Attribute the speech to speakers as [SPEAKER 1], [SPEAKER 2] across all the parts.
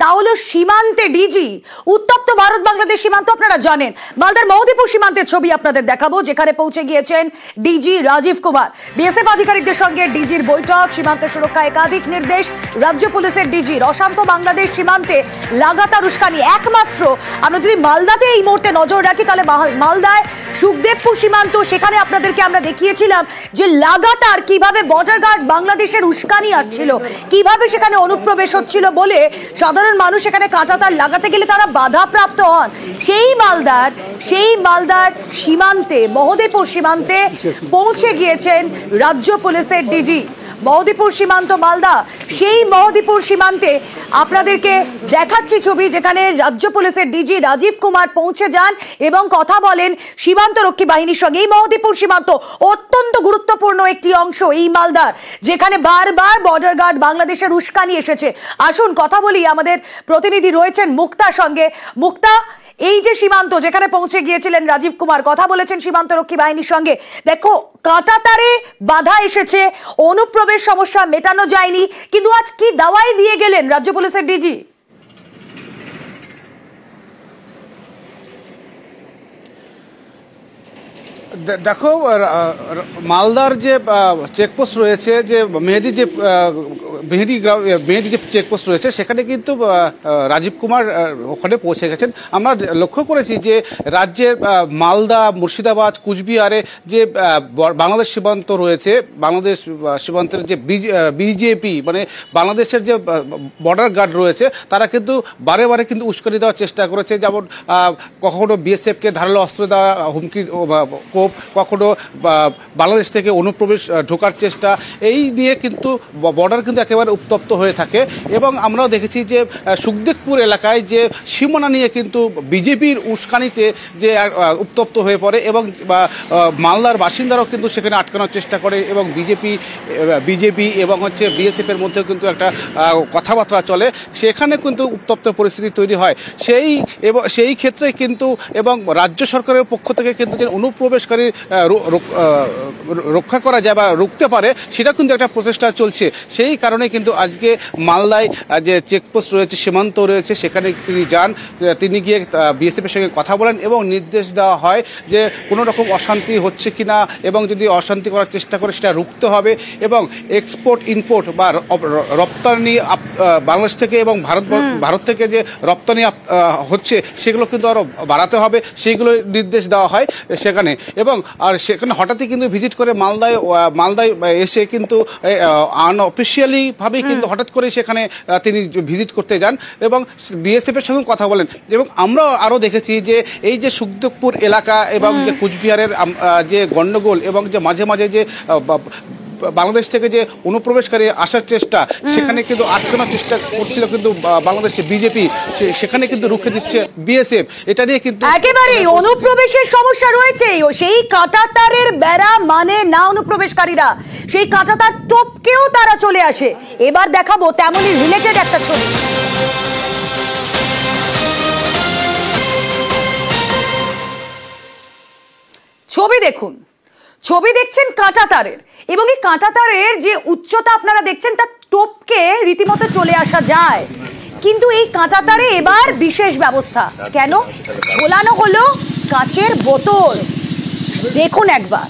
[SPEAKER 1] তা হলো সীমান্তে ডিজি। উত্তপ্ত ভারত বাংলাদেশ সীমান্ত আপনারা জানেন। মালদার মহদীপুর সীমান্তের ছবি আপনাদের দেখাবো, যেখানে পৌঁছে গিয়েছেন ডিজি রাজীব কুমার। বিএসএফ আধিকারিকদের সঙ্গে ডিজির বৈঠক, সীমান্ত সুরক্ষা একাধিক নির্দেশ রাজ্য পুলিশের ডিজির। অশান্ত বাংলাদেশ সীমান্তে লাগাতার উস্কানি। একমাত্র আমরা যদি মালদাতে এই মুহূর্তে নজর রাখি, তাহলে মালদায় সুখদেবপুর সীমান্ত, সেখানে আপনাদেরকে আমরা দেখিয়েছিলাম যে লাগাতার কিভাবে বর্ডার গার্ড বাংলাদেশের উস্কানি আসছিল, কিভাবে সেখানে অনুপ্রবেশ হচ্ছিল বলে সাধারণ মানুষ এখানে কাঁটাতার লাগাতে গেলে তারা বাধাপ্রাপ্ত হন। সেই মালদার সীমান্তে, মহদীপুর সীমান্তে পৌঁছে গিয়েছেন রাজ্য পুলিশের ডিজি। মহদীপুর সীমান্ত মালদা, সেই মহদীপুর সীমান্তে আপনাদেরকে দেখাচ্ছি ছবি, যেখানে রাজ্য পুলিশের ডিজি রাজীব কুমার পৌঁছে যান এবং কথা বলেন সীমান্তরক্ষী বাহিনীর সঙ্গে। এই মহদীপুর সীমান্ত অত্যন্ত গুরুত্বপূর্ণ একটি অংশ এই মালদার, যেখানে বারবার বর্ডার গার্ড বাংলাদেশের উস্কানি এসেছে। আসুন কথা বলি, আমাদের প্রতিনিধি রয়েছেন মুক্তার সঙ্গে। মুক্তা, এই যে সীমান্ত যেখানে পৌঁছে গিয়েছিলেন রাজীব কুমার, কথা বলেছেন সীমান্তরক্ষী বাহিনীর সঙ্গে, দেখো কাঁটাতারে বাধা এসেছে, অনুপ্রবেশ সমস্যা মেটানো যায়নি, কিন্তু আজ কি দাওয়াই দিয়ে গেলেন রাজ্য পুলিশের ডিজি?
[SPEAKER 2] দেখো, মালদার যে চেকপোস্ট রয়েছে, যে মেহেদি যে চেকপোস্ট রয়েছে, সেখানে কিন্তু রাজীব কুমার ওখানে পৌঁছে গেছেন। আমরা লক্ষ্য করেছি যে রাজ্যের মালদা, মুর্শিদাবাদ, কুচবিহারে যে বাংলাদেশ সীমান্ত রয়েছে, বাংলাদেশ সীমান্তের যে বিজেপি মানে বাংলাদেশের যে বর্ডার গার্ড রয়েছে, তারা কিন্তু বারে বারে কিন্তু উস্কানি দেওয়ার চেষ্টা করেছে। যেমন কখনো বিএসএফকে ধারালো অস্ত্র দেওয়া, হুমকি, কখনো বাংলাদেশ থেকে অনুপ্রবেশ ঢোকার চেষ্টা, এই নিয়ে কিন্তু বর্ডার কিন্তু একেবারে উত্তপ্ত হয়ে থাকে। এবং আমরাও দেখেছি যে সুখদেবপুর এলাকায় যে সীমানা নিয়ে কিন্তু বিজেপির উস্কানিতে যে উত্তপ্ত হয়ে পড়ে, এবং মালদার বাসিন্দারাও কিন্তু সেখানে আটকানোর চেষ্টা করে, এবং বিজেপি এবং বিএসএফের মধ্যেও কিন্তু একটা কথাবার্তা চলে, সেখানে কিন্তু উত্তপ্ত পরিস্থিতি তৈরি হয়। সেই ক্ষেত্রে কিন্তু এবং রাজ্য সরকারের পক্ষ থেকে কিন্তু যে অনুপ্রবেশকারী রক্ষা করা যায় বা রুখতে পারে, সেটা কিন্তু একটা প্রচেষ্টা চলছে। সেই কারণে কিন্তু আজকে মালদায় যে চেকপোস্ট রয়েছে, সীমান্ত রয়েছে, সেখানে তিনি যান, তিনি গিয়ে বিএসএফের সঙ্গে কথা বলেন এবং নির্দেশ দেওয়া হয় যে কোনো রকম অশান্তি হচ্ছে কিনা, এবং যদি অশান্তি করার চেষ্টা করে সেটা রুখতে হবে, এবং এক্সপোর্ট ইম্পোর্ট বা রপ্তানি বাংলাদেশ থেকে এবং ভারত থেকে যে রপ্তানি হচ্ছে, সেগুলো কিন্তু আরও বাড়াতে হবে, সেইগুলো নির্দেশ দেওয়া হয় সেখানে। এবং আর সেখানে হঠাৎই কিন্তু ভিজিট করে মালদায় এসে কিন্তু আনঅফিসিয়ালি ভাবে কিন্তু হঠাৎ করে সেখানে তিনি ভিজিট করতে যান এবং বিএসএফ এর সঙ্গে কথা বলেন। এবং আমরা আরও দেখেছি যে এই যে সুখদেবপুর এলাকা এবং যে কুচবিহারের যে গণ্ডগোল, এবং যে মাঝে মাঝে যে বাংলাদেশ থেকে যে অনুপ্রবেশকারী আসার চেষ্টা, সেখানে কিন্তু আটকানোর চেষ্টা করছিল কিন্তু বাংলাদেশের বিজেপি, সেখানে কিন্তু রুখে দিচ্ছে বিএসএফ। এটা নিয়ে কিন্তু
[SPEAKER 1] একেবারেই অনুপ্রবেশের সমস্যা রয়েছে। সেই কাঁটাতারের বেড়া মানে না অনুপ্রবেশকারীরা, সেই কাঁটাতার টপকেও তারা চলে আসে। এবার দেখাবো তেমনই রিলেটেড একটা ছবি। ছবি দেখছেন কাঁটাতারের, এবং এই কাঁটাতারের যে উচ্চতা আপনারা দেখছেন, তার টপকে রীতিমতো চলে আসা যায়। কিন্তু এই কাঁটাতারে এবার বিশেষ ব্যবস্থা। কেন? ঝোলানো হলো কাচের বোতল। দেখুন একবার।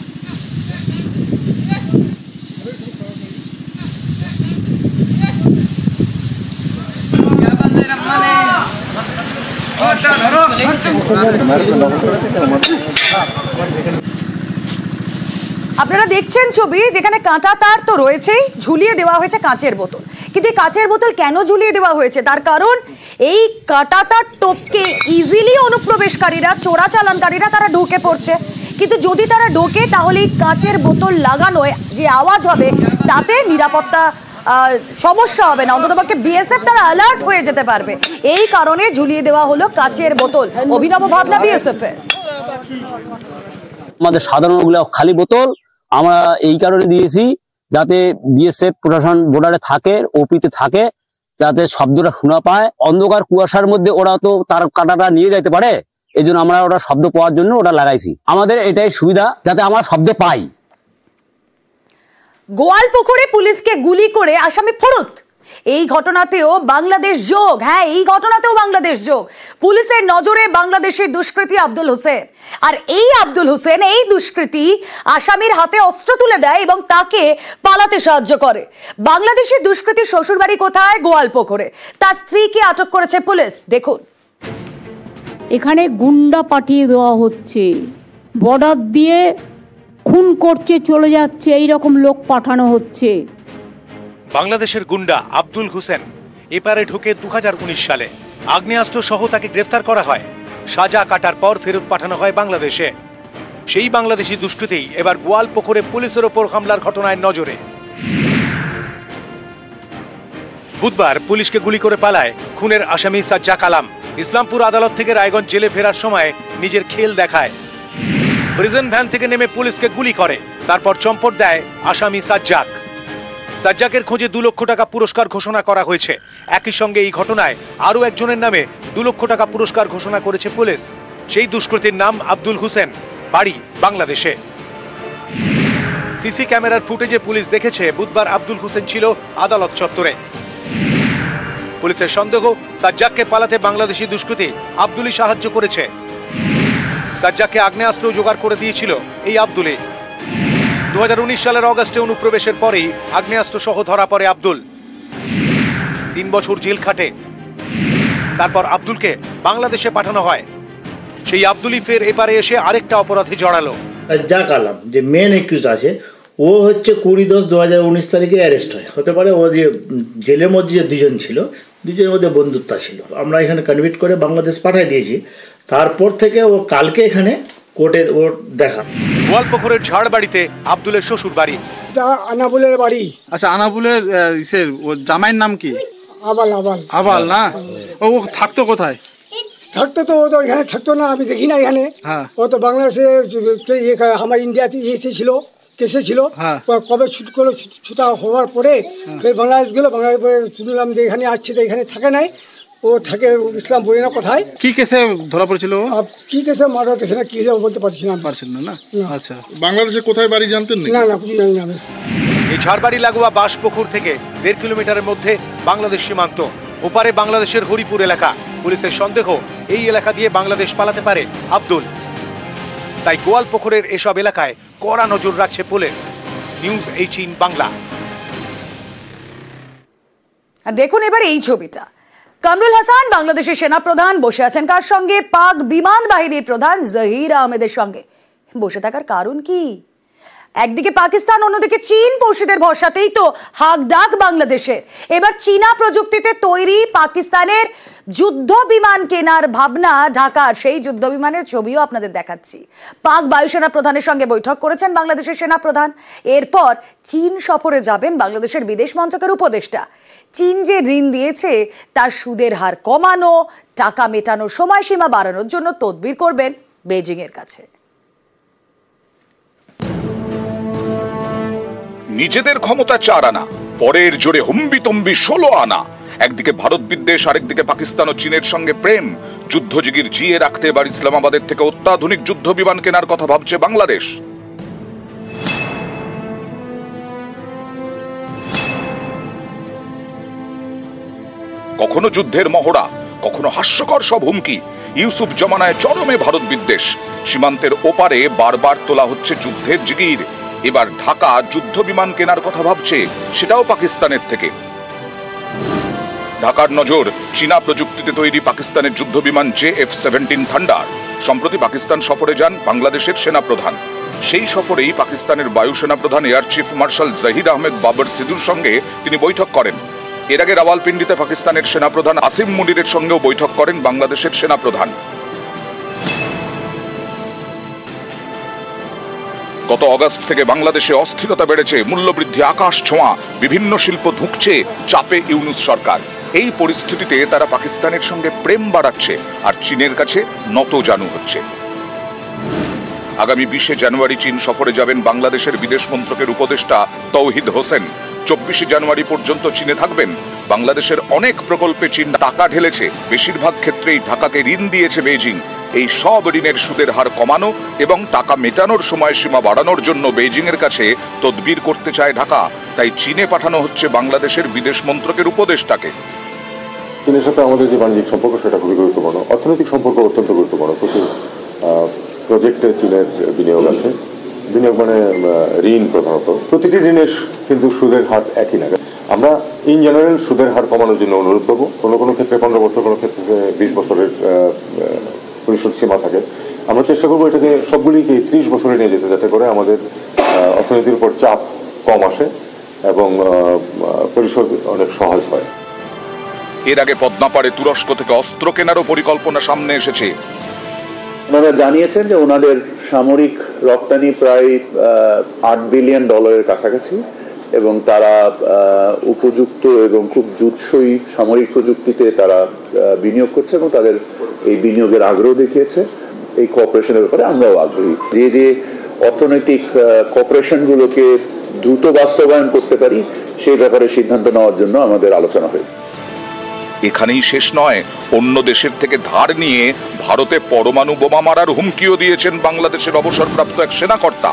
[SPEAKER 1] আপনারা দেখছেন ছবি, যেখানে কাঁটা তার তো রয়েছেই, ঝুলিয়ে দেওয়া হয়েছে কাঁচের বোতল। কিন্তু এই কাঁচের বোতল কেন ঝুলিয়ে দেওয়া হয়েছে? তার কারণ এই কাঁটা তার টপকে ইজিলি অনুপ্রবেশকারীরা, চোরাচালানকারীরা তারা ঢুকে পড়ছে। কিন্তু যদি তারা ঢোকে, তাহলে এই কাঁচের বোতল লাগানোয় যে আওয়াজ হবে, তাতে নিরাপত্তা সমস্যা হবে না, অন্ততপক্ষে বিএসএফ তারা অ্যালার্ট হয়ে যেতে পারবে। এই কারণে ঝুলিয়ে দেওয়া হলো কাঁচের বোতল। অভিনব ভাবনা বিএসএফ এর।
[SPEAKER 3] আমাদের সাধারণগুলো খালি বোতল আমরা এই কারণে দিয়েছি, যাতে বিএসএফ প্রশাসন বর্ডারে থাকে, ওপিতে থাকে, যাতে শব্দটা শোনা পায়। অন্ধকার কুয়াশার মধ্যে ওরা তো তার কাঁটাটা নিয়ে যাইতে পারে, এই জন্য আমরা ওটা শব্দ পাওয়ার জন্য ওটা লাগাইছি। আমাদের এটাই সুবিধা, যাতে আমরা শব্দ পাই।
[SPEAKER 1] গোয়ালপুকুরে পুলিশকে গুলি করে আসামি ফেরত। এই ঘটনাতেও বাংলাদেশ যোগ, হ্যাঁ এই ঘটনাতেও বাংলাদেশ যোগ। পুলিশের নজরে বাংলাদেশের দুষ্কৃতী আব্দুল হোসেন, আর এই আব্দুল হোসেন এই দুষ্কৃতী আসামির হাতে অস্ত্র তুলে দেয় এবং তাকে পালাতে সাহায্য করে। বাংলাদেশের দুষ্কৃতী শ্বশুরবাড়ি কোথায়? গোয়ালপুকুরে। তার স্ত্রীকে আটক করেছে পুলিশ, দেখুন।
[SPEAKER 4] এখানে গুন্ডা পাঠিয়ে দেওয়া হচ্ছে, বর্ডার দিয়ে খুন করছে, চলে যাচ্ছে, এই রকম লোক পাঠানো হচ্ছে।
[SPEAKER 5] বাংলাদেশের গুন্ডা আব্দুল হোসেন এপারে ঢুকে 2019 সালে আগ্নেয়াস্ত্র সহ তাকে গ্রেফতার করা হয়। সাজা কাটার পর ফেরত পাঠানো হয় বাংলাদেশে। সেই বাংলাদেশি দুষ্কৃতী এবার গোয়ালপুকুরে পুলিশের ওপর হামলার ঘটনায় নজরে। বুধবার পুলিশকে গুলি করে পালায় খুনের আসামি সাজ্জাক আলম। ইসলামপুর আদালত থেকে রায়গঞ্জ জেলে ফেরার সময় নিজের খেল দেখায়। প্রিজন ভ্যান থেকে নেমে পুলিশকে গুলি করে, তারপর চম্পট দেয় আসামি সাজ্জাক। সাজ্জাকের খোঁজে 2 লক্ষ টাকা পুরস্কার ঘোষণা করা হয়েছে। একই সঙ্গে এই ঘটনায় আরও একজনের নামে 2 লক্ষ টাকা পুরস্কার ঘোষণা করেছে পুলিশ। সেই দুষ্কৃতীর নাম আব্দুল হোসেন, বাড়ি বাংলাদেশে। সিসি ক্যামেরার ফুটেজে পুলিশ দেখেছে বুধবার আব্দুল হোসেন ছিল আদালত চত্বরে। পুলিশের সন্দেহ সাজ্জাককে পালাতে বাংলাদেশি দুষ্কৃতী আব্দুলই সাহায্য করেছে। সাজ্জাককে আগ্নেয়াস্ত্র জোগাড় করে দিয়েছিল এই আব্দুলই। 2019 সালের অগাস্টে অনুপ্রবেশের পরেই আগ্নেয়াস্ত্র সহ ধরা পড়ে আব্দুল। 3 বছর জেল খাটে। তারপর আব্দুলকে বাংলাদেশে পাঠানো হয়। সেই আব্দুলই ফের এপারে এসে আরেকটা অপরাধে জড়ালো।
[SPEAKER 6] সাজ্জাক আলম যে মেন একিউজ আছে, ও হচ্ছে 20-10-2019 তারিখে অ্যারেস্ট হয়। হতে পারে ও যে জেলের মধ্যে যে 2 জন ছিল, 2 জনের মধ্যে বন্ধুত্ব ছিল। আমরা এখানে কনভিক্ট করে বাংলাদেশ পাঠিয়ে দিয়েছি। তারপর থেকে ও কালকে এখানে কোর্টে ওর দেখা।
[SPEAKER 5] গোয়ালপুকুরের ঝাড়বাড়িতে আব্দুলের শ্বশুর বাড়ি।
[SPEAKER 7] আনাবুলের বাড়ি।
[SPEAKER 8] আচ্ছা, আনাবুলের ওর জামাইয়ের নাম কি?
[SPEAKER 7] আবাল।
[SPEAKER 8] আবাল না? ও থাকতো কোথায়?
[SPEAKER 7] থাকতো তো, ও তো এখানে থাকতো না, আমি দেখি না এখানে। ও তো বাংলাদেশে আমার ইন্ডিয়াতে ছিল, কেসে ছিল। কবে ছুটা হওয়ার পরে ফের বাংলাদেশ গেল। বাংলাদেশ পরে শুনলাম যে এখানে আসছে, তো এখানে থাকে নাই, ও থাকে ইসলাম বলি না কোথায়।
[SPEAKER 8] কি কেসে ধরা পড়েছিল?
[SPEAKER 7] কি কেসে, মার্ডার কেসে না কি কেসে বলতে পারছিলাম
[SPEAKER 8] না। আচ্ছা,
[SPEAKER 9] বাংলাদেশে কোথায় বাড়ি জানতেন না?
[SPEAKER 7] না কিছু জানি না।
[SPEAKER 5] এই ঝাড়বাড়ি লাগোয়া বাঁশপুকুর থেকে 1.5 কিলোমিটারের মধ্যে বাংলাদেশ সীমান্ত। ওপারে বাংলাদেশের হরিপুর এলাকা। পুলিশের সন্দেহ এই এলাকা দিয়ে বাংলাদেশ পালাতে পারে আব্দুল। তাই গোয়ালপুকুরের এসব এলাকায় কড়া নজর রাখছে পুলিশ। নিউজ 18 বাংলা।
[SPEAKER 1] আর দেখুন এবার এই ছবিটা। কামরুল হাসান বাংলাদেশের সেনাপ্রধান বসে আছেন কার সঙ্গে? পাক বিমান বাহিনীর প্রধান জহির আহমেদের সঙ্গে। বসে থাকার কারণ কি? একদিকে পাকিস্তান, অন্যদিকে চীন পড়শিদের ভরসাতেই তো হাক ডাক বাংলাদেশের। এবার চীনা প্রযুক্তিতে তৈরি পাকিস্তানের যুদ্ধ বিমান কেনার ভাবনা ঢাকার। সেই যুদ্ধ বিমানের ছবিও আপনাদের দেখাচ্ছি। পাক বায়ুসেনা প্রধানের সঙ্গে বৈঠক করেছেন বাংলাদেশের সেনাপ্রধান। এরপর চীন সফরে যাবেন বাংলাদেশের বিদেশ মন্ত্রকের উপদেষ্টা। চীন যে ঋণ দিয়েছে তার সুদের হার কমানো, টাকা মেটানোর সময়সীমা বাড়ানোর জন্য তদবির করবেন বেজিং এর কাছে।
[SPEAKER 10] নিজেদের ক্ষমতা 4 আনা, পরের জোরে হুম্বিতম্বি 16 আনা। একদিকে ভারত বিদ্বেষ, আরেকদিকে পাকিস্তান ও চীনের সঙ্গে প্রেম। যুদ্ধজিগির জিয়ে রাখতে এবার ইসলামাবাদের থেকে অত্যাধুনিক যুদ্ধ বিমান কেনার কথা ভাবছে বাংলাদেশ। কখনো যুদ্ধের মহড়া, কখনো হাস্যকর সব হুমকি। ইউসুফ জমানায় চরমে ভারত বিদ্বেষ। সীমান্তের ওপারে বারবার তোলা হচ্ছে যুদ্ধের জিগির। এবার ঢাকা যুদ্ধ বিমান কেনার কথা ভাবছে, সেটাও পাকিস্তানের থেকে। ঢাকার নজর চীনা প্রযুক্তিতে তৈরি পাকিস্তানের যুদ্ধ বিমান JF-17 থান্ডার। সম্প্রতি পাকিস্তান সফরে যান বাংলাদেশের সেনাপ্রধান। সেই সফরেই পাকিস্তানের বায়ুসেনা প্রধান air chief marshal Zaheer Ahmed Babar সিদুর সঙ্গে তিনি বৈঠক করেন। এর আগে রাওয়ালপিন্ডিতে পাকিস্তানের সেনাপ্রধান আসিম মুনিরের সঙ্গেও বৈঠক করেন বাংলাদেশের সেনাপ্রধান। গত অগস্ট থেকে বাংলাদেশে অস্থিরতা বেড়েছে, মূল্যবৃদ্ধি আকাশ ছোঁয়া, বিভিন্ন শিল্প ধুঁকছে, চাপে ইউনূস সরকার। এই পরিস্থিতিতে তারা পাকিস্তানের সঙ্গে প্রেম বাড়াচ্ছে আর চীনের কাছে নতজানু হচ্ছে। আগামী 20 জানুয়ারি চীন সফরে যাবেন বাংলাদেশের বিদেশ মন্ত্রকের উপদেষ্টা তৌহিদ হোসেন। 24 জানুয়ারি পর্যন্ত চীনে থাকবেন। বাংলাদেশের অনেক প্রকল্পে চীন টাকা ঢেলেছে, বেশিরভাগ ক্ষেত্রেই ঢাকাকে ঋণ দিয়েছে বেইজিং। এই সব ঋণের সুদের হার কমানো এবং টাকা মেটানোর সময়সীমা বাড়ানোর জন্য বেইজিং এর কাছে তদবির করতে চায় ঢাকা। তাই চীনে পাঠানো হচ্ছে বাংলাদেশের বিদেশ মন্ত্রকের উপদেষ্টাকে।
[SPEAKER 11] চীনের সাথে আমাদের যে বাণিজ্যিক সম্পর্ক সেটা খুবই গুরুত্বপূর্ণ, অর্থনৈতিক সম্পর্ক অত্যন্ত গুরুত্বপূর্ণ। প্রচুর প্রজেক্টে চীনের বিনিয়োগ আছে। বিনিয়োগ মানে ঋণ, প্রধানত প্রতিটি ঋণের কিন্তু সুদের হার একই না। আমরা ইন জেনারেল সুদের হার কমানোর জন্য অনুরোধ করবো। কোনো কোনো ক্ষেত্রে 15 বছর, কোনো ক্ষেত্রে 20 বছরের পরিশোধ সীমা থাকে। আমরা চেষ্টা করবো এটাকে সবগুলিকে 30 বছরে নিয়ে যেতে, যাতে করে আমাদের অর্থনীতির উপর চাপ কম আসে এবং পরিশোধ অনেক সহজ হয়।
[SPEAKER 10] এর আগে পদ্মাপাড়ে তুরস্ক থেকে অস্ত্র কেনারও পরিকল্পনা সামনে এসেছে।
[SPEAKER 12] ওনারা জানিয়েছেন যে ওনাদের সামরিক রপ্তানি প্রায় $8 বিলিয়ন কাছাকাছি এবং তারা উপযুক্ত এবং খুব জুৎসই সামরিক প্রযুক্তিতে তারা বিনিয়োগ করছে এবং তাদের এই বিনিয়োগের আগ্রহ দেখিয়েছে। এই কোঅপারেশনের ব্যাপারে আমরাও আগ্রহী। যে যে অর্থনৈতিক কোঅপারেশনগুলোকে দ্রুত বাস্তবায়ন করতে পারি সেই ব্যাপারে সিদ্ধান্ত নেওয়ার জন্য আমাদের আলোচনা হয়েছে।
[SPEAKER 10] এখানেই শেষ নয়, অন্য দেশের থেকে ধার নিয়ে ভারতে পরমাণু বোমা মারার হুমকিও দিয়েছেন বাংলাদেশের অবসরপ্রাপ্ত এক সেনাকর্তা।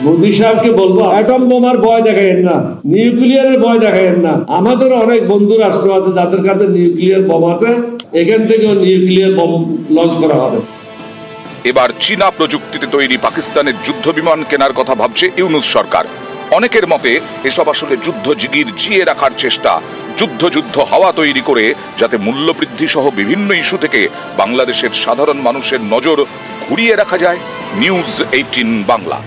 [SPEAKER 13] মোদী সাহেবকে বলবো, অ্যাটম বোমার ভয় দেখায়েন না, নিউক্লিয়ারের ভয় দেখায়েন না। আমাদের অনেক বন্ধু রাষ্ট্র আছে যাদের কাছে নিউক্লিয়ার বোম আছে, এখান থেকেও নিউক্লিয়ার বোম লঞ্চ করা হবে।
[SPEAKER 10] এবার চীনা প্রযুক্তিতে তৈরি পাকিস্তানের যুদ্ধ বিমান কেনার কথা ভাবছে ইউনূস সরকার। অনেকের মতে এসব আসলে যুদ্ধ জিগির জিয়ে রাখার চেষ্টা, যুদ্ধ হাওয়া তৈরি করে যাতে মূল্যবৃদ্ধি সহ বিভিন্ন ইস্যু থেকে বাংলাদেশের সাধারণ মানুষের নজর ঘুরিয়ে রাখা যায়। নিউজ 18 বাংলা।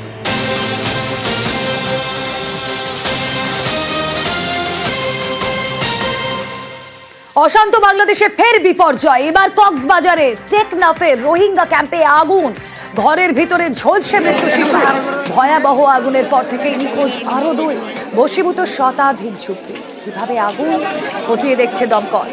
[SPEAKER 1] অশান্ত বাংলাদেশে ফের বিপর্যয়। এবার কক্সবাজারে টেকনাফের রোহিঙ্গা ক্যাম্পে আগুন, ঘরের ভিতরে ঝলসে মৃত্যু শিশু। ভয়াবহ আগুনের পর থেকে নিখোঁজ আরো 2, ভস্মীভূত শতাধিক ঝুপড়ি। কিভাবে আগুন খতিয়ে দেখছে দমকল।